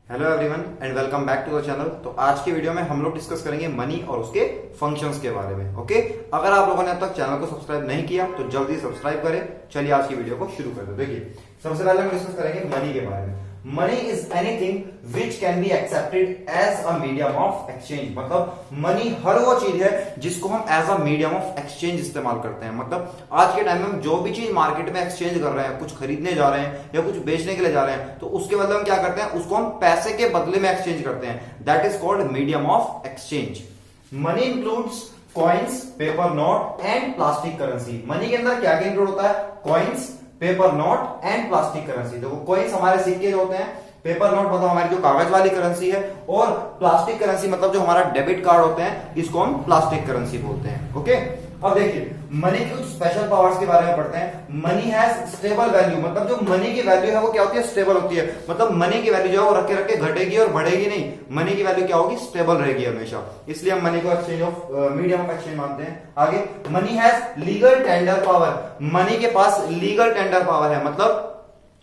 Hello everyone and welcome back to the channel. तो आज की वीडियो में हम लोग डिस्कस करेंगे मनी और उसके फंक्शंस के बारे में। ओके, अगर आप लोगों ने अब तक चैनल को सब्सक्राइब नहीं किया तो जल्दी सब्सक्राइब करें। चलिए आज की वीडियो को शुरू करते हैं। देखिए, सबसे पहले हम डिस्कस करेंगे मनी के बारे में। Money is anything which can be accepted as a medium of exchange. मतलब मनी हर वो चीज है जिसको हम as a medium of exchange इस्तेमाल करते हैं। मतलब आज के टाइम में हम जो भी चीज मार्केट में एक्सचेंज कर रहे हैं, कुछ खरीदने जा रहे हैं या कुछ बेचने के लिए जा रहे हैं, तो उसके बदले हम क्या करते हैं, उसको हम पैसे के बदले में एक्सचेंज करते हैं। That is called medium of exchange. Money includes coins, paper note and plastic currency. Money के अंदर क्या क्या इंक्लूड होता है? Coins, paper note and plastic currency. देखो, कॉइन्स हमारे सिक्के जो होते हैं, पेपर नोट मतलब हमारी जो कागज वाली करेंसी है, और प्लास्टिक करेंसी मतलब जो हमारा डेबिट कार्ड होते हैं, इसको हम प्लास्टिक करेंसी बोलते हैं। ओके, अब देखिए मनी की कुछ स्पेशल पावर्स के बारे में पढ़ते हैं। Money has stable value. मतलब जो मनी की वैल्यू है वो क्या होती है? स्टेबल होती है। मतलब मनी की वैल्यू जो है वो रखे रखे घटेगी और बढ़ेगी नहीं। मनी की वैल्यू क्या होगी? स्टेबल रहेगी हमेशा। इसलिए हम मनी को exchange of medium of exchange मानते हैं। आगे, money has legal tender power. Money के पास लीगल टेंडर पावर है। मतलब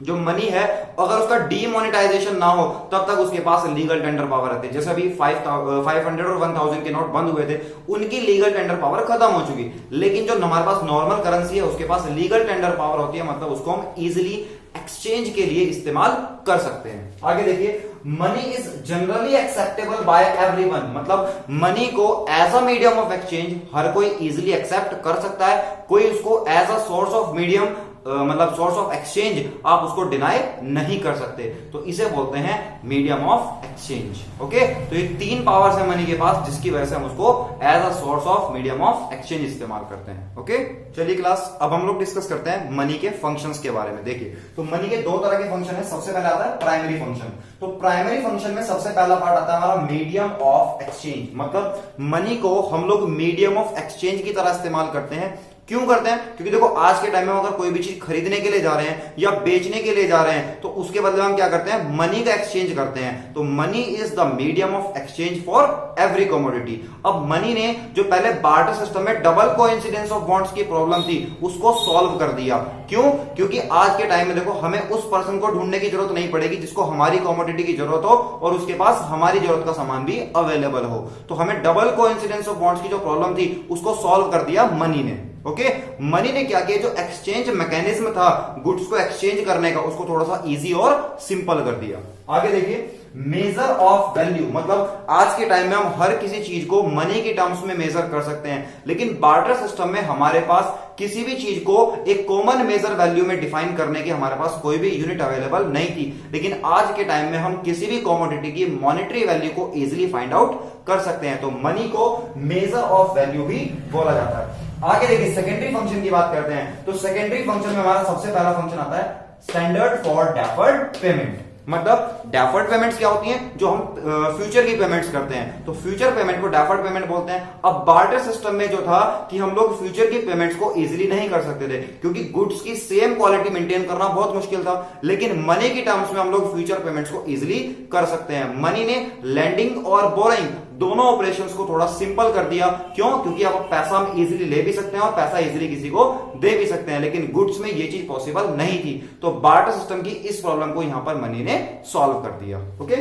जो मनी है अगर उसका डीमोनेटाइजेशन ना हो तब तक उसके पास लीगल टेंडर पावर रहती है। जैसे अभी 500 और 1000 के नोट बंद हुए थे, उनकी लीगल टेंडर पावर खत्म हो चुकी। लेकिन जो हमारे पास नॉर्मल करेंसी है उसके पास लीगल टेंडर पावर होती है। मतलब उसको हम इजिली एक्सचेंज के लिए इस्तेमाल कर सकते हैं। आगे देखिए, money is generally acceptable by everyone. मतलब मनी को as a medium of exchange हर कोई इजिली एक्सेप्ट कर सकता है। कोई उसको as a source of medium मतलब सोर्स ऑफ एक्सचेंज आप उसको डिनाई नहीं कर सकते। तो इसे बोलते हैं मीडियम ऑफ एक्सचेंज। ओके, तो ये तीन पावर्स है मनी के पास जिसकी वजह से हम उसको as a source of medium of exchange इस्तेमाल करते हैं। ओके, चलिए क्लास, अब हम लोग डिस्कस करते हैं मनी के फंक्शंस के बारे में। देखिए, तो मनी के दो तरह के फंक्शन है। सबसे पहले आता है प्राइमरी फंक्शन। तो प्राइमरी फंक्शन में सबसे पहला पार्ट आता है हमारा मीडियम ऑफ एक्सचेंज। मतलब मनी को हम लोग मीडियम ऑफ एक्सचेंज की तरह इस्तेमाल करते हैं। क्यों करते हैं? क्योंकि देखो, आज के टाइम में अगर कोई भी चीज खरीदने के लिए जा रहे हैं या बेचने के लिए जा रहे हैं तो उसके बदले हम क्या करते हैं? मनी का एक्सचेंज करते हैं। तो money is the medium of exchange for every commodity. अब मनी ने जो पहले बार्टर सिस्टम में डबल कोइंसिडेंस ऑफ बॉन्ड्स की प्रॉब्लम थी उसको सॉल्व कर दिया। क्यों? क्योंकि आज के टाइम में देखो, हमें उस पर्सन को ढूंढने की जरूरत नहीं पड़ेगी जिसको हमारी कमोडिटी की जरूरत हो और उसके पास हमारी जरूरत का सामान भी अवेलेबल हो। तो हमें डबल कोइंसिडेंस ऑफ बॉन्ड्स की जो प्रॉब्लम थी उसको सॉल्व कर दिया मनी ने। ओके, मनी ने क्या किया, जो एक्सचेंज मैकेनिज्म था गुड्स को एक्सचेंज करने का, उसको थोड़ा सा इजी और सिंपल कर दिया। आगे देखिए, मेजर ऑफ वैल्यू। मतलब आज के टाइम में हम हर किसी चीज को मनी के टर्म्स में मेजर कर सकते हैं, लेकिन बार्टर सिस्टम में हमारे पास किसी भी चीज को एक कॉमन मेजर वैल्यू में डिफाइन करने की हमारे पास कोई भी यूनिट अवेलेबल नहीं थी। लेकिन आज के टाइम में हम किसी भी कमोडिटी की मॉनेटरी वैल्यू को इजिली फाइंड आउट कर सकते हैं। तो मनी को मेजर ऑफ वैल्यू भी बोला जाता है। आगे देखिए, सेकेंडरी फंक्शन की बात करते हैं। तो सेकेंडरी फंक्शन में हमारा सबसे पहला फंक्शन आता है स्टैंडर्ड फॉर डेफर्ड पेमेंट। मतलब डेफर्ड पेमेंट्स क्या होती हैं? जो हम फ्यूचर की पेमेंट्स करते हैं, तो फ्यूचर पेमेंट को डेफर्ड पेमेंट बोलते हैं। अब बार्टर सिस्टम में जो था कि हम लोग फ्यूचर की पेमेंट्स को इजीली नहीं कर सकते थे क्योंकि गुड्स की सेम क्वालिटी मेंटेन करना बहुत मुश्किल था। लेकिन मनी की टर्म्स में हम लोग फ्यूचर पेमेंट्स को इजीली कर सकते हैं। मनी ने लैंडिंग और बोरोइंग दोनों ऑपरेशंस को थोड़ा सिंपल कर दिया। क्यों? क्योंकि अब पैसा हम इजीली ले भी सकते हैं और पैसा इजीली किसी को दे भी सकते हैं। लेकिन गुड्स में ये चीज पॉसिबल नहीं थी। तो बार्टर सिस्टम की इस प्रॉब्लम को यहां पर मनी ने सॉल्व कर दिया। ओके,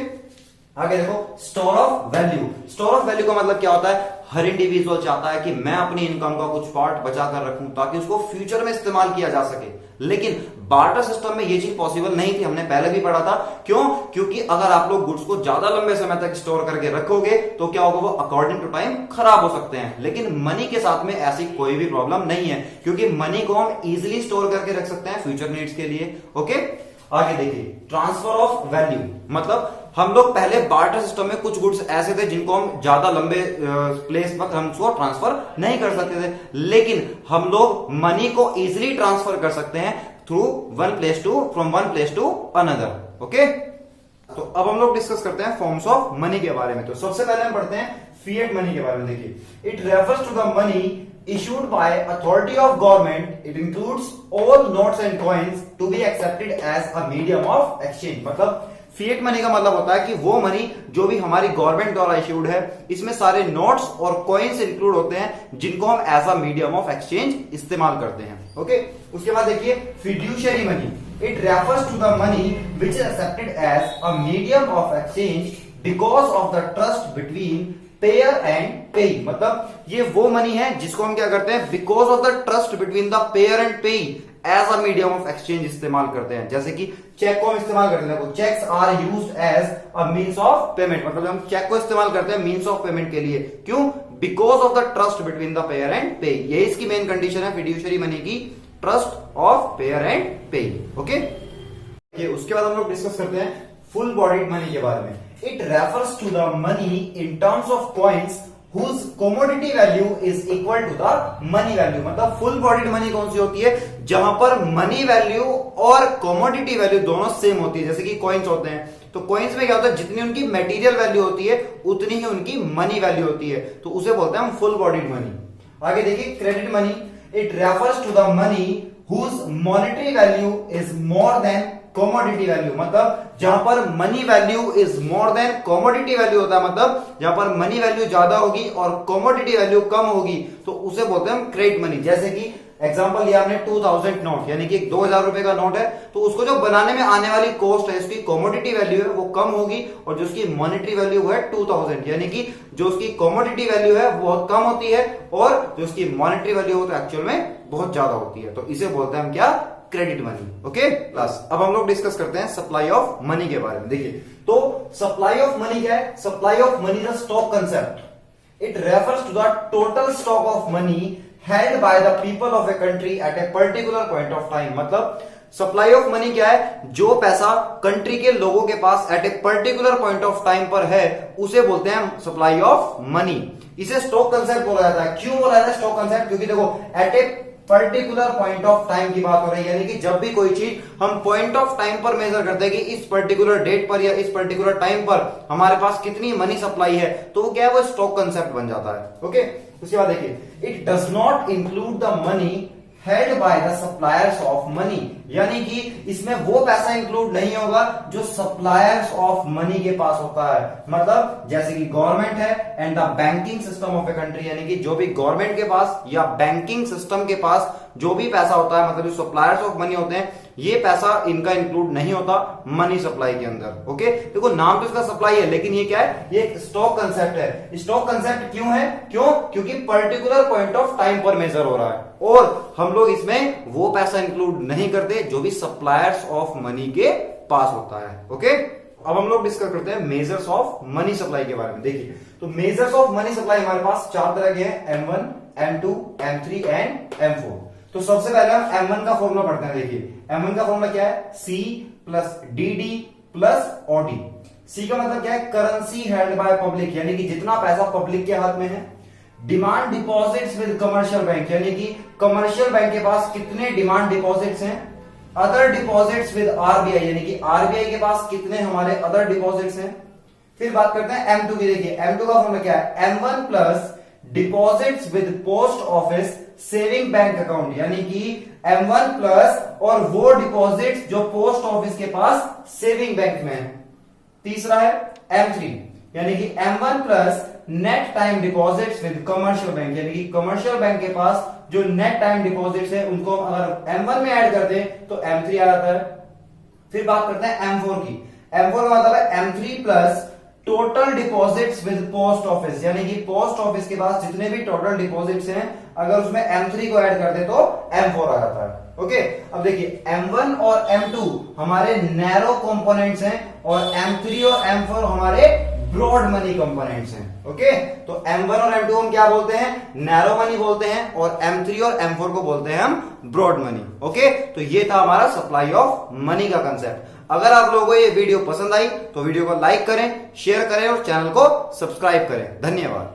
आगे देखो, store of value. Store of value का मतलब क्या होता है? हर इंडिविजुअल चाहता है कि मैं अपनी इनकम का कुछ पार्ट बचा कर रखूं ताकि उसको फ्यूचर में इस्तेमाल किया जा सके। लेकिन बार्टर सिस्टम में ये चीज पॉसिबल नहीं थी। हमने पहले भी पढ़ा था। क्यों? क्योंकि अगर आप लोग गुड्स को ज्यादा लंबे समय तक स्टोर करके रखोगे तो क्या होगा, वो अकॉर्डिंग टू टाइम खराब हो सकते हैं। लेकिन मनी के साथ में ऐसी कोई भी प्रॉब्लम नहीं है क्योंकि मनी को हम इजिली स्टोर करके रख सकते हैं फ्यूचर नीड्स के लिए। ओके, आगे देखिए, ट्रांसफर ऑफ वैल्यू। मतलब हम लोग पहले बार्टर सिस्टम में कुछ गुड्स ऐसे थे जिनको हम ज्यादा लंबे प्लेस पर हम उसको ट्रांसफर नहीं कर सकते थे, लेकिन हम लोग मनी को इजिली ट्रांसफर कर सकते हैं through from one place to another. Okay, तो अब हम लोग डिस्कस करते हैं फॉर्म्स ऑफ मनी के बारे में। तो सबसे पहले हम पढ़ते हैं फिएट मनी के बारे में। देखिए, it refers to the money issued by authority of government. It includes all notes and coins to be accepted as a medium of exchange. मतलब फिएट मनी का मतलब होता है कि वो मनी जो भी हमारी गवर्नमेंट द्वारा इश्यूड है, इसमें सारे नोट्स और कॉइन्स इंक्लूड होते हैं जिनको हम as a medium of exchange इस्तेमाल करते हैं। ओके, उसके बाद देखिए fiduciary money, it refers to the money which is accepted as a medium of exchange because of the trust between payer and payee. मतलब ये वो मनी है जिसको हम क्या करते हैं, because of the trust between the payer and payee as a medium of exchange इस्तेमाल करते हैं। जैसे कि चेक को हम इस्तेमाल करते हैं, cheques are used as a means of payment, मतलब हम चेक को इस्तेमाल करते हैं मींस ऑफ पेमेंट के लिए। क्यों? Because of the trust between the payer and पे। ये इसकी मेन कंडीशन है फिड्यूशियरी मनी की, ट्रस्ट ऑफ पेयर एंड पे। ओके, उसके बाद हम लोग डिस्कस करते हैं फुल बॉडीड मनी के बारे में। It refers to the money in terms of coins whose commodity value is equal to the money value। मतलब फुल बॉडीड मनी कौन सी होती है, जहां पर मनी वैल्यू और कमोडिटी वैल्यू दोनों सेम होती है। जैसे कि कॉइन्स होते हैं, तो कॉइन्स में क्या होता है, जितनी उनकी मटेरियल वैल्यू होती है उतनी ही उनकी मनी वैल्यू होती है, तो उसे बोलते हैं हम फुल बॉडीड मनी। आगे देखिए credit money, it refers to the money whose monetary value is more than commodity value. मतलब जहां पर money value is more than commodity value होता है, मतलब जहां पर मनी वैल्यू ज्यादा होगी और कॉमोडिटी वैल्यू कम होगी, तो उसे बोलते हैं हम क्रेडिट मनी। जैसे कि एग्जांपल लिया आपने 2000 नोट, यानी कि 2000 रुपए का नोट है, तो उसको जो बनाने में आने वाली कॉस्ट है, उसकी कॉमोडिटी वैल्यू है वो कम होगी, और जो उसकी मॉनेटरी वैल्यू है 2000, यानी कि जो उसकी कॉमोडिटी वैल्यू है वो कम होती है और जो उसकी मॉनेटरी वैल्यू हो तो एक्चुअल में बहुत ज्यादा होती है, तो इसे बोलते हैं हम क्या, क्रेडिट मनी। ओके, प्लस अब हम लोग डिस्कस करते हैं सप्लाई ऑफ मनी के बारे में। देखिए, तो सप्लाई ऑफ मनी क्या है, supply of money is a stock concept. It refers to the total stock of money held by the people of a country at a particular point of time। मतलब supply of money क्या है, जो पैसा country के लोगों के पास at a particular point of time पर है उसे बोलते हैं सप्लाई ऑफ मनी। इसे स्टॉक कंसेप्ट बोला जाता है। क्यों बोला जाता है स्टॉक कंसेप्ट, क्योंकि देखो at a particular point of time की बात हो रही है, यानी कि जब भी कोई चीज हम पॉइंट ऑफ टाइम पर मेजर करते हैं कि इस पर्टिकुलर डेट पर या इस पर्टिकुलर टाइम पर हमारे पास कितनी मनी सप्लाई है, तो वो क्या है, वो स्टॉक कंसेप्ट बन जाता है। ओके, उसके बाद देखिए, it does not include the money held by the suppliers of money, यानी कि इसमें वो पैसा इंक्लूड नहीं होगा जो सप्लायर्स ऑफ मनी के पास होता है। मतलब जैसे कि गवर्नमेंट है and the banking system of a country, यानी कि जो भी गवर्नमेंट के पास या बैंकिंग सिस्टम के पास जो भी पैसा होता है, मतलब जो सप्लायर्स ऑफ मनी होते हैं, ये पैसा इनका इंक्लूड नहीं होता मनी सप्लाई के अंदर। ओके, देखो नाम तो इसका सप्लाई है, लेकिन ये क्या है, ये एक स्टॉक कंसेप्ट है। स्टॉक कंसेप्ट क्यों है, क्योंकि पर्टिकुलर पॉइंट ऑफ टाइम पर मेजर हो रहा है, और हम लोग इसमें वो पैसा इंक्लूड नहीं करते जो भी सप्लायर्स ऑफ मनी के पास होता है। ओके, अब हम लोग डिस्कस करते हैं मेजर्स ऑफ मनी सप्लाई के बारे में। देखिए, तो मेजर्स ऑफ मनी सप्लाई हमारे पास 4 तरह के हैं, M1, M2, M3 and M4। तो सबसे पहले हम M1 का फॉर्मूला पढ़ते हैं। देखिए, M1 का फॉर्मूला क्या है, C plus DD plus OD। C का मतलब क्या है, करेंसी हेल्ड बाय पब्लिक, यानी कि जितना पैसा पब्लिक के हाथ में है। Demand deposits with commercial bank, यानी कि कमर्शियल बैंक के पास कितने डिमांड डिपॉजिट्स हैं। अदर डिपॉजिट्स विद RBI, यानी कि RBI के पास कितने हमारे अदर डिपॉजिट्स हैं। फिर बात करते हैं M2 की। देखिए, M2 का फॉर्मूला क्या है, M1 plus deposits with post office saving bank account, यानी कि M1 प्लस और वो डिपॉजिट्स जो पोस्ट ऑफिस के पास सेविंग बैंक में है। तीसरा है M3, यानी कि M1 plus net time deposits with commercial bank, यानी कि कमर्शियल बैंक के पास जो नेट टाइम डिपॉजिट्स है उनको अगर M1 में ऐड करते हैं तो M3 आ जाता है। फिर बात करते हैं M4 की। M4 का मतलब है M3 plus total deposits with post office, यानी कि पोस्ट ऑफिस के पास जितने भी टोटल डिपॉजिट्स हैं अगर उसमें M3 को ऐड कर दे तो M4 आ जाता है। ओके, अब देखिए M1 और M2 हमारे नैरो कंपोनेंट्स हैं और M3 और M4 हमारे ब्रॉड मनी कंपोनेंट्स हैं। ओके, तो M1 और M2 हम क्या बोलते हैं, नैरो मनी बोलते हैं, और M3 और M4 को बोलते हैं हम ब्रॉड मनी। ओके, तो ये था हमारा सप्लाई ऑफ मनी का कंसेप्ट। अगर आप लोगों को ये वीडियो पसंद आई तो वीडियो को लाइक करें, शेयर करें और चैनल को सब्सक्राइब करें। धन्यवाद।